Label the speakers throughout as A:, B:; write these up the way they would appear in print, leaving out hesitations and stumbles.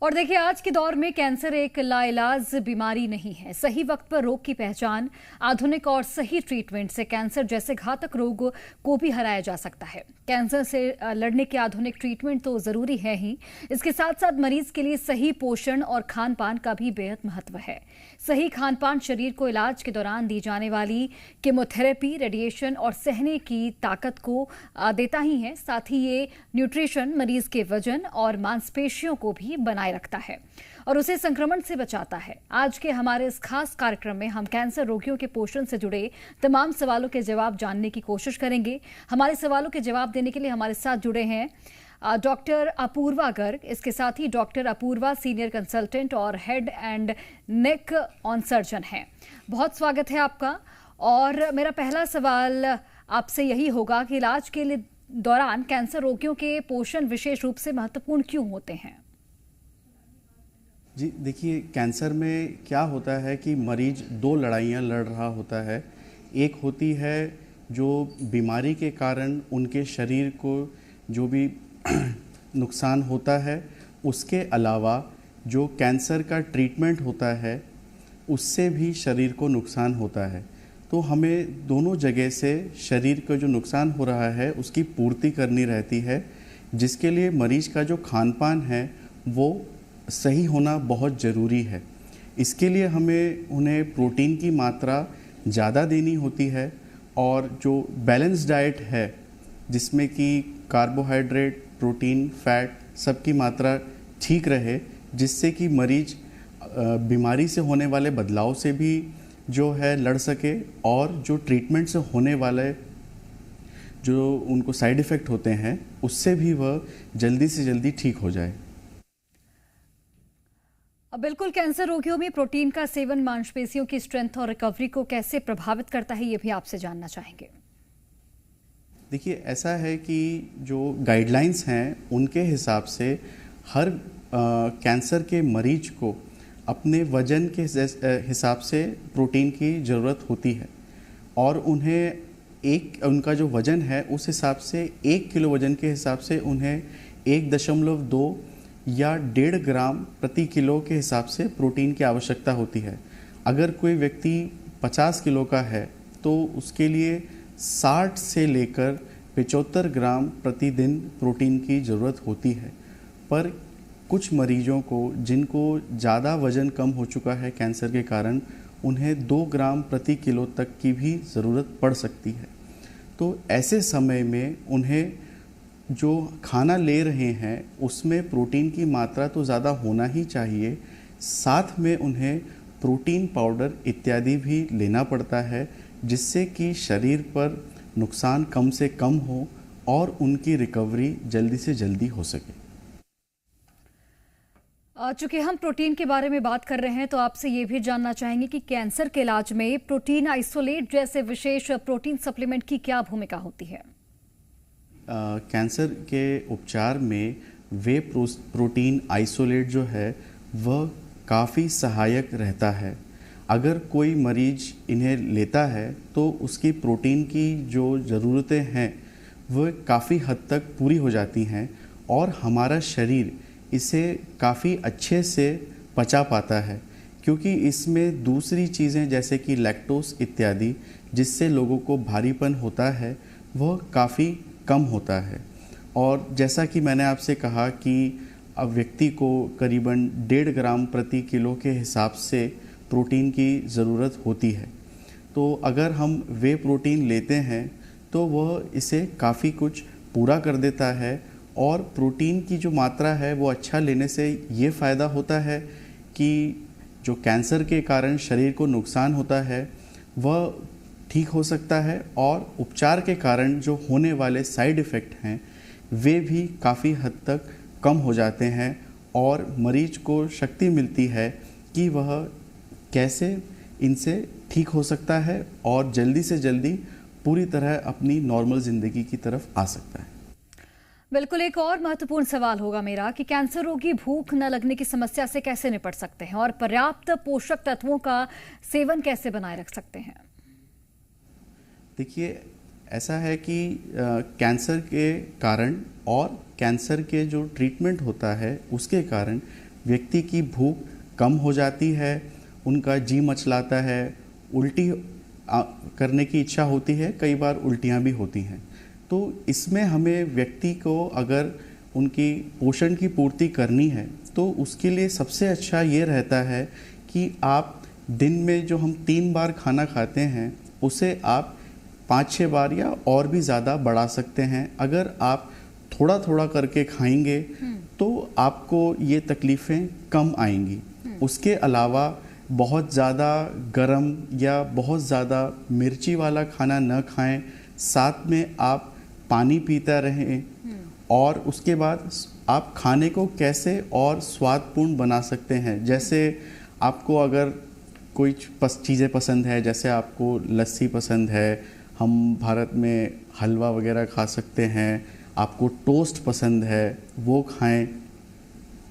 A: और देखिए, आज के दौर में कैंसर एक लाइलाज बीमारी नहीं है। सही वक्त पर रोग की पहचान, आधुनिक और सही ट्रीटमेंट से कैंसर जैसे घातक रोग को भी हराया जा सकता है। कैंसर से लड़ने के आधुनिक ट्रीटमेंट तो जरूरी है ही, इसके साथ साथ मरीज के लिए सही पोषण और खान पान का भी बेहद महत्व है। सही खान पान शरीर को इलाज के दौरान दी जाने वाली कीमोथेरेपी, रेडिएशन और सहने की ताकत को देता ही है। साथ ही ये न्यूट्रिशन मरीज के वजन और मांसपेशियों को भी बनाए रखता है और उसे संक्रमण से बचाता है। आज के हमारे इस खास कार्यक्रम में हम कैंसर रोगियों के पोषण से जुड़े तमाम सवालों के जवाब जानने की कोशिश करेंगे। हमारे सवालों के जवाब देने के लिए हमारे साथ जुड़े हैं डॉक्टर अपूर्वा गर्ग। इसके साथ ही डॉक्टर अपूर्वा सीनियर कंसल्टेंट और head and neck on surgeon हैं। बहुत स्वागत है आपका। और मेरा पहला सवाल आपसे यही होगा कि इलाज के दौरान कैंसर रोगियों के पोषण विशेष रूप से महत्वपूर्ण क्यों होते हैं?
B: जी देखिए, कैंसर में क्या होता है कि मरीज दो लड़ाइयाँ लड़ रहा होता है। एक होती है जो बीमारी के कारण उनके शरीर को जो भी नुकसान होता है, उसके अलावा जो कैंसर का ट्रीटमेंट होता है उससे भी शरीर को नुकसान होता है। तो हमें दोनों जगह से शरीर को जो नुकसान हो रहा है उसकी पूर्ति करनी रहती है, जिसके लिए मरीज का जो खान पान है वो सही होना बहुत ज़रूरी है। इसके लिए हमें उन्हें प्रोटीन की मात्रा ज़्यादा देनी होती है और जो बैलेंस डाइट है जिसमें कि कार्बोहाइड्रेट, प्रोटीन, फैट सबकी मात्रा ठीक रहे, जिससे कि मरीज बीमारी से होने वाले बदलाव से भी जो है लड़ सके और जो ट्रीटमेंट से होने वाले जो उनको साइड इफ़ेक्ट होते हैं उससे भी वह जल्दी से जल्दी ठीक हो जाए।
A: बिल्कुल, कैंसर रोगियों में प्रोटीन का सेवन मांसपेशियों की स्ट्रेंथ और रिकवरी को कैसे प्रभावित करता है, ये भी आपसे जानना चाहेंगे।
B: देखिए, ऐसा है कि जो गाइडलाइंस हैं उनके हिसाब से हर कैंसर के मरीज को अपने वजन के हिसाब से प्रोटीन की ज़रूरत होती है और उन्हें उनका जो वज़न है उस हिसाब से 1 किलो वज़न के हिसाब से उन्हें 1.2 या 1.5 ग्राम प्रति किलो के हिसाब से प्रोटीन की आवश्यकता होती है। अगर कोई व्यक्ति 50 किलो का है तो उसके लिए 60 से लेकर 75 ग्राम प्रतिदिन प्रोटीन की ज़रूरत होती है। पर कुछ मरीजों को जिनको ज़्यादा वज़न कम हो चुका है कैंसर के कारण, उन्हें 2 ग्राम प्रति किलो तक की भी ज़रूरत पड़ सकती है। तो ऐसे समय में उन्हें जो खाना ले रहे हैं उसमें प्रोटीन की मात्रा तो ज़्यादा होना ही चाहिए, साथ में उन्हें प्रोटीन पाउडर इत्यादि भी लेना पड़ता है, जिससे कि शरीर पर नुकसान कम से कम हो और उनकी रिकवरी जल्दी से जल्दी हो सके।
A: चूंकि हम प्रोटीन के बारे में बात कर रहे हैं तो आपसे ये भी जानना चाहेंगे कि कैंसर के इलाज में प्रोटीन आइसोलेट जैसे विशेष प्रोटीन सप्लीमेंट की क्या भूमिका होती है?
B: कैंसर के उपचार में वे प्रोटीन आइसोलेट जो है वह काफ़ी सहायक रहता है। अगर कोई मरीज इन्हें लेता है तो उसकी प्रोटीन की जो ज़रूरतें हैं वह काफ़ी हद तक पूरी हो जाती हैं और हमारा शरीर इसे काफ़ी अच्छे से पचा पाता है, क्योंकि इसमें दूसरी चीज़ें जैसे कि लैक्टोस इत्यादि जिससे लोगों को भारीपन होता है वह काफ़ी कम होता है। और जैसा कि मैंने आपसे कहा कि अब व्यक्ति को करीबन 1.5 ग्राम प्रति किलो के हिसाब से प्रोटीन की ज़रूरत होती है। तो अगर हम वे प्रोटीन लेते हैं तो वह इसे काफ़ी कुछ पूरा कर देता है और प्रोटीन की जो मात्रा है वो अच्छा लेने से ये फ़ायदा होता है कि जो कैंसर के कारण शरीर को नुकसान होता है वह ठीक हो सकता है और उपचार के कारण जो होने वाले साइड इफ़ेक्ट हैं वे भी काफ़ी हद तक कम हो जाते हैं और मरीज को शक्ति मिलती है कि वह कैसे इनसे ठीक हो सकता है और जल्दी से जल्दी पूरी तरह अपनी नॉर्मल ज़िंदगी की तरफ आ सकता है।
A: बिल्कुल, एक और महत्वपूर्ण सवाल होगा मेरा कि कैंसर रोगी भूख न लगने की समस्या से कैसे निपट सकते हैं और पर्याप्त पोषक तत्वों का सेवन कैसे बनाए रख सकते हैं?
B: देखिए, ऐसा है कि कैंसर के कारण और कैंसर के जो ट्रीटमेंट होता है उसके कारण व्यक्ति की भूख कम हो जाती है, उनका जी मचलाता है, उल्टी करने की इच्छा होती है, कई बार उल्टियाँ भी होती हैं। तो इसमें हमें व्यक्ति को अगर उनकी पोषण की पूर्ति करनी है तो उसके लिए सबसे अच्छा ये रहता है कि आप दिन में जो हम 3 बार खाना खाते हैं उसे आप 5-6 बार या और भी ज़्यादा बढ़ा सकते हैं। अगर आप थोड़ा थोड़ा करके खाएंगे तो आपको ये तकलीफ़ें कम आएंगी। उसके अलावा बहुत ज़्यादा गरम या बहुत ज़्यादा मिर्ची वाला खाना न खाएं, साथ में आप पानी पीता रहें और उसके बाद आप खाने को कैसे और स्वादपूर्ण बना सकते हैं। जैसे आपको अगर कोई चीज़ें पसंद है, जैसे आपको लस्सी पसंद है, हम भारत में हलवा वगैरह खा सकते हैं, आपको टोस्ट पसंद है वो खाएं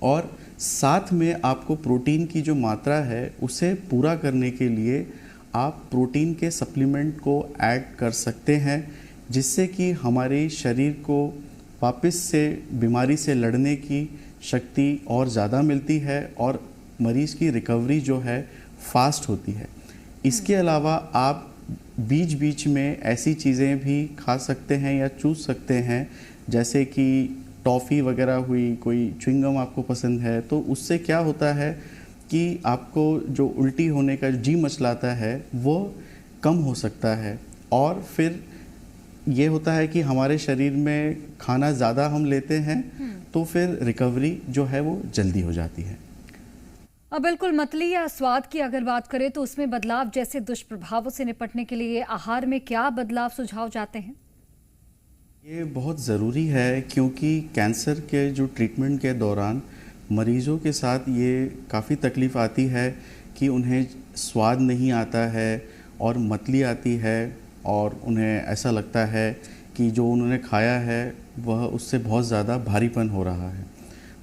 B: और साथ में आपको प्रोटीन की जो मात्रा है उसे पूरा करने के लिए आप प्रोटीन के सप्लीमेंट को ऐड कर सकते हैं, जिससे कि हमारे शरीर को वापस से बीमारी से लड़ने की शक्ति और ज़्यादा मिलती है और मरीज़ की रिकवरी जो है फास्ट होती है। इसके अलावा आप बीच बीच में ऐसी चीज़ें भी खा सकते हैं या चूस सकते हैं, जैसे कि टॉफ़ी वगैरह हुई, कोई च्युइंगम आपको पसंद है तो उससे क्या होता है कि आपको जो उल्टी होने का जी मचलाता है वो कम हो सकता है। और फिर ये होता है कि हमारे शरीर में खाना ज़्यादा हम लेते हैं तो फिर रिकवरी जो है वो जल्दी हो जाती है।
A: अब बिल्कुल मतली या स्वाद की अगर बात करें तो उसमें बदलाव जैसे दुष्प्रभावों से निपटने के लिए आहार में क्या बदलाव सुझाव जाते हैं?
B: ये बहुत ज़रूरी है क्योंकि कैंसर के जो ट्रीटमेंट के दौरान मरीज़ों के साथ ये काफ़ी तकलीफ़ आती है कि उन्हें स्वाद नहीं आता है और मतली आती है और उन्हें ऐसा लगता है कि जो उन्होंने खाया है वह उससे बहुत ज़्यादा भारीपन हो रहा है।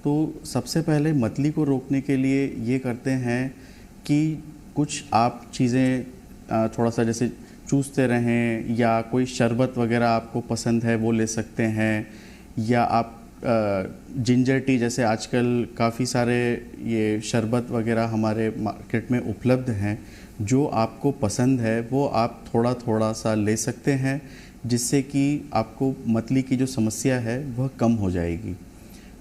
B: तो सबसे पहले मतली को रोकने के लिए ये करते हैं कि कुछ आप चीज़ें थोड़ा सा जैसे चूसते रहें, या कोई शरबत वगैरह आपको पसंद है वो ले सकते हैं, या आप जिंजर टी जैसे आजकल काफ़ी सारे ये शरबत वगैरह हमारे मार्केट में उपलब्ध हैं, जो आपको पसंद है वो आप थोड़ा थोड़ा सा ले सकते हैं, जिससे कि आपको मतली की जो समस्या है वह कम हो जाएगी।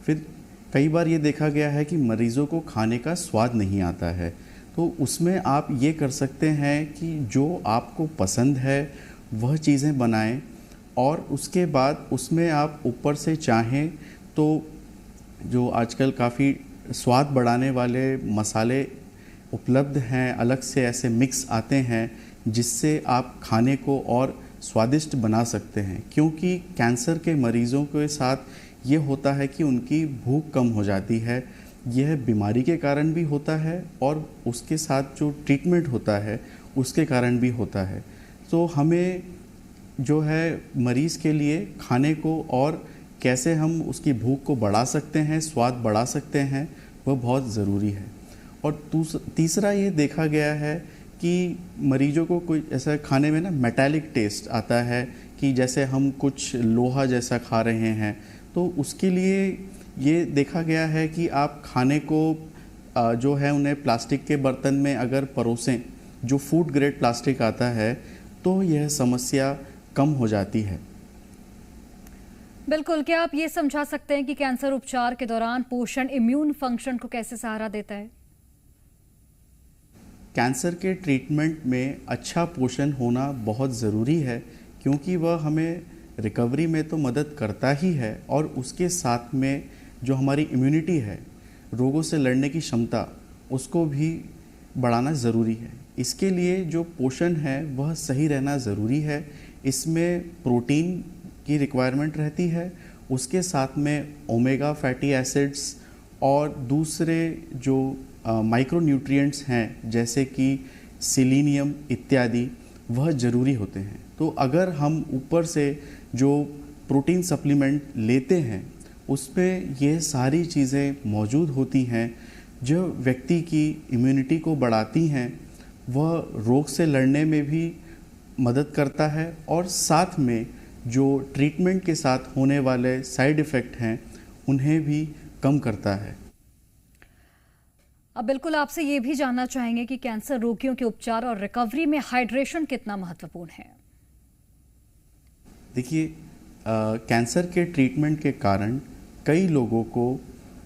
B: फिर कई बार ये देखा गया है कि मरीज़ों को खाने का स्वाद नहीं आता है, तो उसमें आप ये कर सकते हैं कि जो आपको पसंद है वह चीज़ें बनाएं और उसके बाद उसमें आप ऊपर से चाहें तो जो आजकल काफ़ी स्वाद बढ़ाने वाले मसाले उपलब्ध हैं, अलग से ऐसे मिक्स आते हैं जिससे आप खाने को और स्वादिष्ट बना सकते हैं। क्योंकि कैंसर के मरीज़ों के साथ ये होता है कि उनकी भूख कम हो जाती है। यह बीमारी के कारण भी होता है और उसके साथ जो ट्रीटमेंट होता है उसके कारण भी होता है। तो हमें जो है मरीज़ के लिए खाने को और कैसे हम उसकी भूख को बढ़ा सकते हैं, स्वाद बढ़ा सकते हैं, वह बहुत ज़रूरी है। और तीसरा ये देखा गया है कि मरीजों को कोई ऐसा खाने में ना मेटालिक टेस्ट आता है कि जैसे हम कुछ लोहा जैसा खा रहे हैं, तो उसके लिए ये देखा गया है कि आप खाने को जो है उन्हें प्लास्टिक के बर्तन में अगर परोसें, जो फूड ग्रेड प्लास्टिक आता है, तो यह समस्या कम हो जाती है।
A: बिल्कुल, क्या आप ये समझा सकते हैं कि कैंसर उपचार के दौरान पोषण इम्यून फंक्शन को कैसे सहारा देता है?
B: कैंसर के ट्रीटमेंट में अच्छा पोषण होना बहुत ज़रूरी है, क्योंकि वह हमें रिकवरी में तो मदद करता ही है और उसके साथ में जो हमारी इम्यूनिटी है, रोगों से लड़ने की क्षमता, उसको भी बढ़ाना ज़रूरी है। इसके लिए जो पोषण है वह सही रहना ज़रूरी है। इसमें प्रोटीन की रिक्वायरमेंट रहती है, उसके साथ में ओमेगा फैटी एसिड्स और दूसरे जो माइक्रो न्यूट्रिएंट्स हैं जैसे कि सिलीनियम इत्यादि, वह ज़रूरी होते हैं। तो अगर हम ऊपर से जो प्रोटीन सप्लीमेंट लेते हैं उसमें ये सारी चीज़ें मौजूद होती हैं जो व्यक्ति की इम्यूनिटी को बढ़ाती हैं, वह रोग से लड़ने में भी मदद करता है और साथ में जो ट्रीटमेंट के साथ होने वाले साइड इफ़ेक्ट हैं उन्हें भी कम करता है।
A: अब बिल्कुल आपसे ये भी जानना चाहेंगे कि कैंसर रोगियों के उपचार और रिकवरी में हाइड्रेशन कितना महत्वपूर्ण है।
B: देखिए, कैंसर के ट्रीटमेंट के कारण कई लोगों को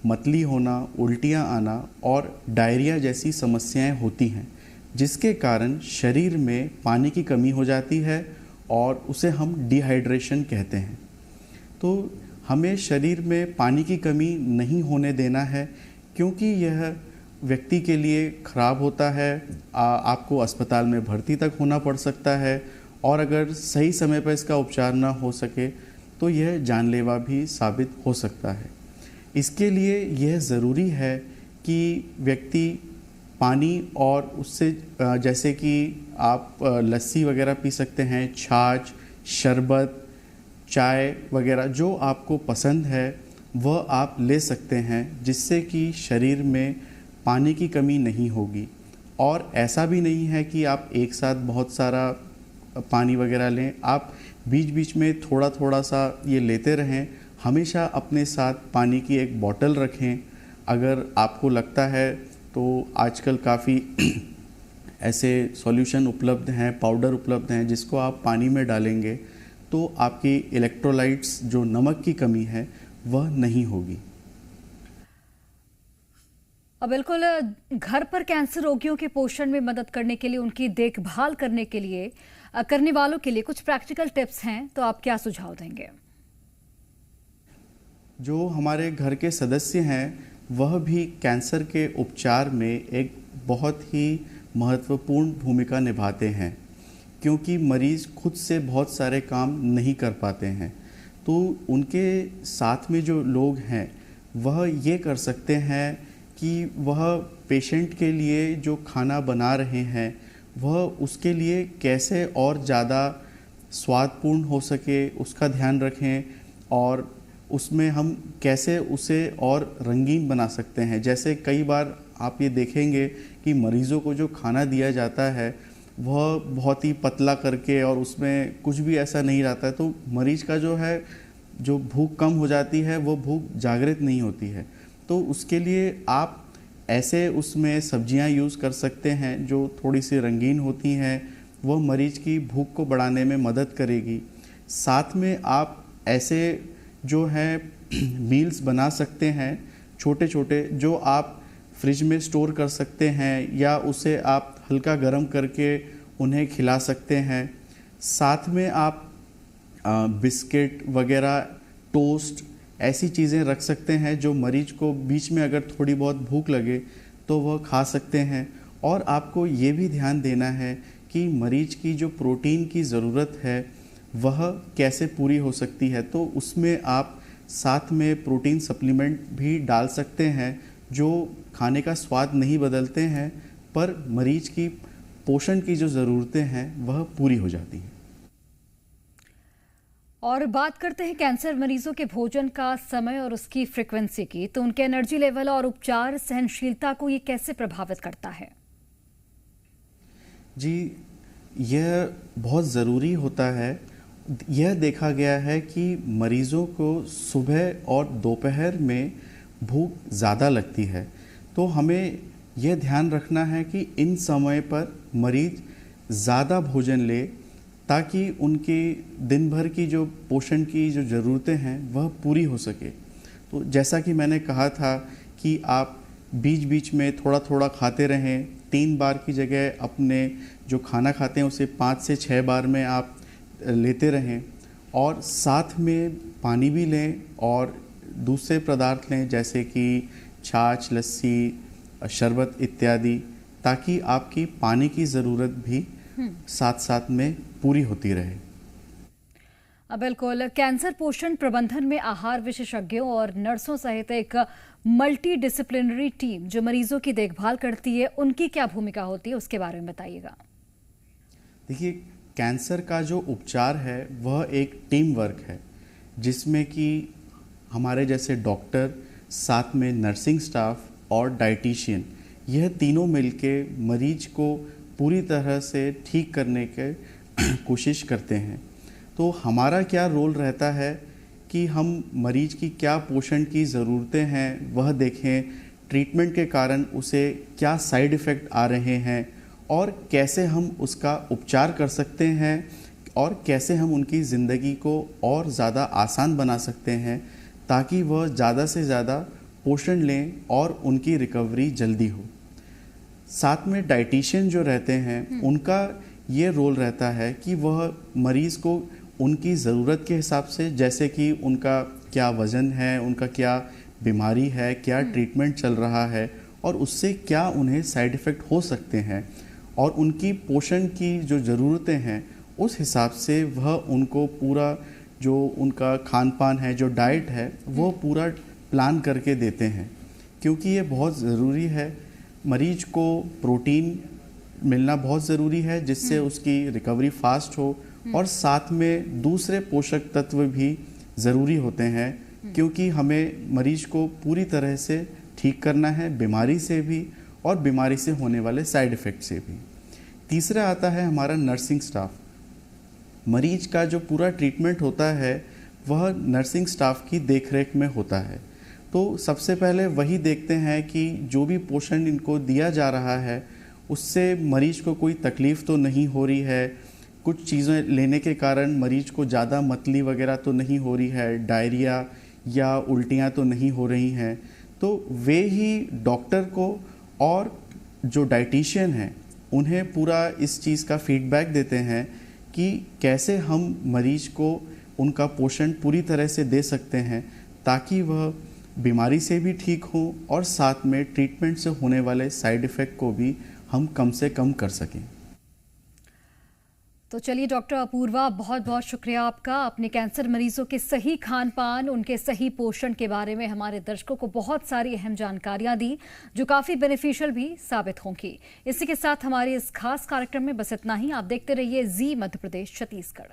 B: मतली होना, उल्टियाँ आना और डायरिया जैसी समस्याएं होती हैं, जिसके कारण शरीर में पानी की कमी हो जाती है और उसे हम डिहाइड्रेशन कहते हैं। तो हमें शरीर में पानी की कमी नहीं होने देना है, क्योंकि यह व्यक्ति के लिए खराब होता है। आपको अस्पताल में भर्ती तक होना पड़ सकता है और अगर सही समय पर इसका उपचार ना हो सके तो यह जानलेवा भी साबित हो सकता है। इसके लिए यह ज़रूरी है कि व्यक्ति पानी और उससे जैसे कि आप लस्सी वगैरह पी सकते हैं, छाछ, शरबत, चाय वगैरह जो आपको पसंद है वह आप ले सकते हैं, जिससे कि शरीर में पानी की कमी नहीं होगी। और ऐसा भी नहीं है कि आप एक साथ बहुत सारा पानी वगैरह लें, आप बीच बीच में थोड़ा थोड़ा सा ये लेते रहें। हमेशा अपने साथ पानी की एक बोतल रखें। अगर आपको लगता है तो आजकल काफ़ी ऐसे सॉल्यूशन उपलब्ध हैं, पाउडर उपलब्ध हैं, जिसको आप पानी में डालेंगे तो आपकी इलेक्ट्रोलाइट्स जो नमक की कमी है वह नहीं होगी।
A: अब बिल्कुल घर पर कैंसर रोगियों के पोषण में मदद करने के लिए, उनकी देखभाल करने के लिए, करने वालों के लिए कुछ प्रैक्टिकल टिप्स हैं, तो आप क्या सुझाव देंगे?
B: जो हमारे घर के सदस्य हैं वह भी कैंसर के उपचार में एक बहुत ही महत्वपूर्ण भूमिका निभाते हैं, क्योंकि मरीज़ खुद से बहुत सारे काम नहीं कर पाते हैं। तो उनके साथ में जो लोग हैं वह ये कर सकते हैं कि वह पेशेंट के लिए जो खाना बना रहे हैं वह उसके लिए कैसे और ज़्यादा स्वादपूर्ण हो सके उसका ध्यान रखें, और उसमें हम कैसे उसे और रंगीन बना सकते हैं। जैसे कई बार आप ये देखेंगे कि मरीज़ों को जो खाना दिया जाता है वह बहुत ही पतला करके और उसमें कुछ भी ऐसा नहीं रहता है, तो मरीज़ का जो भूख कम हो जाती है वो भूख जागृत नहीं होती है। तो उसके लिए आप ऐसे उसमें सब्जियां यूज़ कर सकते हैं जो थोड़ी सी रंगीन होती हैं, वह मरीज़ की भूख को बढ़ाने में मदद करेगी। साथ में आप ऐसे जो है मील्स बना सकते हैं छोटे छोटे, जो आप फ्रिज में स्टोर कर सकते हैं या उसे आप हल्का गर्म करके उन्हें खिला सकते हैं। साथ में आप बिस्किट वगैरह, टोस्ट, ऐसी चीज़ें रख सकते हैं जो मरीज को बीच में अगर थोड़ी बहुत भूख लगे तो वह खा सकते हैं। और आपको ये भी ध्यान देना है कि मरीज की जो प्रोटीन की ज़रूरत है वह कैसे पूरी हो सकती है, तो उसमें आप साथ में प्रोटीन सप्लीमेंट भी डाल सकते हैं जो खाने का स्वाद नहीं बदलते हैं, पर मरीज की पोषण की जो ज़रूरतें हैं वह पूरी हो जाती हैं।
A: और बात करते हैं कैंसर मरीजों के भोजन का समय और उसकी फ्रीक्वेंसी की, तो उनके एनर्जी लेवल और उपचार सहनशीलता को ये कैसे प्रभावित करता है?
B: जी, यह बहुत ज़रूरी होता है। यह देखा गया है कि मरीज़ों को सुबह और दोपहर में भूख ज़्यादा लगती है, तो हमें यह ध्यान रखना है कि इन समय पर मरीज ज़्यादा भोजन ले, ताकि उनकी दिन भर की जो पोषण की जो ज़रूरतें हैं वह पूरी हो सके। तो जैसा कि मैंने कहा था कि आप बीच बीच में थोड़ा थोड़ा खाते रहें, 3 बार की जगह अपने जो खाना खाते हैं उसे 5 से 6 बार में आप लेते रहें, और साथ में पानी भी लें और दूसरे पदार्थ लें जैसे कि छाछ, लस्सी, शरबत इत्यादि, ताकि आपकी पानी की ज़रूरत भी साथ साथ में पूरी होती रहे।
A: बिल्कुल, कैंसर पोषण प्रबंधन में आहार विशेषज्ञों और नर्सों सहित एक मल्टी डिसिप्लिनरी टीम जो मरीजों की देखभाल करती है, उनकी क्या भूमिका होती है, उसके बारे में बताइएगा।
B: देखिए, कैंसर का जो उपचार है वह एक टीम वर्क है, जिसमें कि हमारे जैसे डॉक्टर, साथ में नर्सिंग स्टाफ और डाइटिशियन, यह तीनों मिलके मरीज को पूरी तरह से ठीक करने के कोशिश करते हैं। तो हमारा क्या रोल रहता है कि हम मरीज की क्या पोषण की ज़रूरतें हैं वह देखें, ट्रीटमेंट के कारण उसे क्या साइड इफ़ेक्ट आ रहे हैं और कैसे हम उसका उपचार कर सकते हैं और कैसे हम उनकी ज़िंदगी को और ज़्यादा आसान बना सकते हैं ताकि वह ज़्यादा से ज़्यादा पोषण लें और उनकी रिकवरी जल्दी हो। साथ में डाइटिशियन जो रहते हैं उनका ये रोल रहता है कि वह मरीज़ को उनकी ज़रूरत के हिसाब से, जैसे कि उनका क्या वज़न है, उनका क्या बीमारी है, क्या ट्रीटमेंट चल रहा है और उससे क्या उन्हें साइड इफ़ेक्ट हो सकते हैं और उनकी पोषण की जो ज़रूरतें हैं उस हिसाब से वह उनको पूरा जो उनका खान पान है, जो डाइट है, वो पूरा प्लान करके देते हैं। क्योंकि ये बहुत ज़रूरी है, मरीज को प्रोटीन मिलना बहुत ज़रूरी है जिससे उसकी रिकवरी फास्ट हो और साथ में दूसरे पोषक तत्व भी ज़रूरी होते हैं क्योंकि हमें मरीज को पूरी तरह से ठीक करना है, बीमारी से भी और बीमारी से होने वाले साइड इफ़ेक्ट से भी। तीसरा आता है हमारा नर्सिंग स्टाफ। मरीज का जो पूरा ट्रीटमेंट होता है वह नर्सिंग स्टाफ की देखरेख में होता है। तो सबसे पहले वही देखते हैं कि जो भी पोषण इनको दिया जा रहा है उससे मरीज को कोई तकलीफ़ तो नहीं हो रही है, कुछ चीज़ें लेने के कारण मरीज को ज़्यादा मतली वगैरह तो नहीं हो रही है, डायरिया या उल्टियाँ तो नहीं हो रही हैं। तो वे ही डॉक्टर को और जो डाइटिशियन हैं उन्हें पूरा इस चीज़ का फीडबैक देते हैं कि कैसे हम मरीज को उनका पोषण पूरी तरह से दे सकते हैं ताकि वह बीमारी से भी ठीक हो और साथ में ट्रीटमेंट से होने वाले साइड इफ़ेक्ट को भी हम कम से कम कर सकें।
A: तो चलिए डॉक्टर अपूर्वा, बहुत बहुत शुक्रिया आपका। अपने कैंसर मरीजों के सही खान पान, उनके सही पोषण के बारे में हमारे दर्शकों को बहुत सारी अहम जानकारियां दी जो काफ़ी बेनिफिशियल भी साबित होंगी। इसी के साथ हमारे इस खास कार्यक्रम में बस इतना ही। आप देखते रहिए जी मध्य प्रदेश छत्तीसगढ़।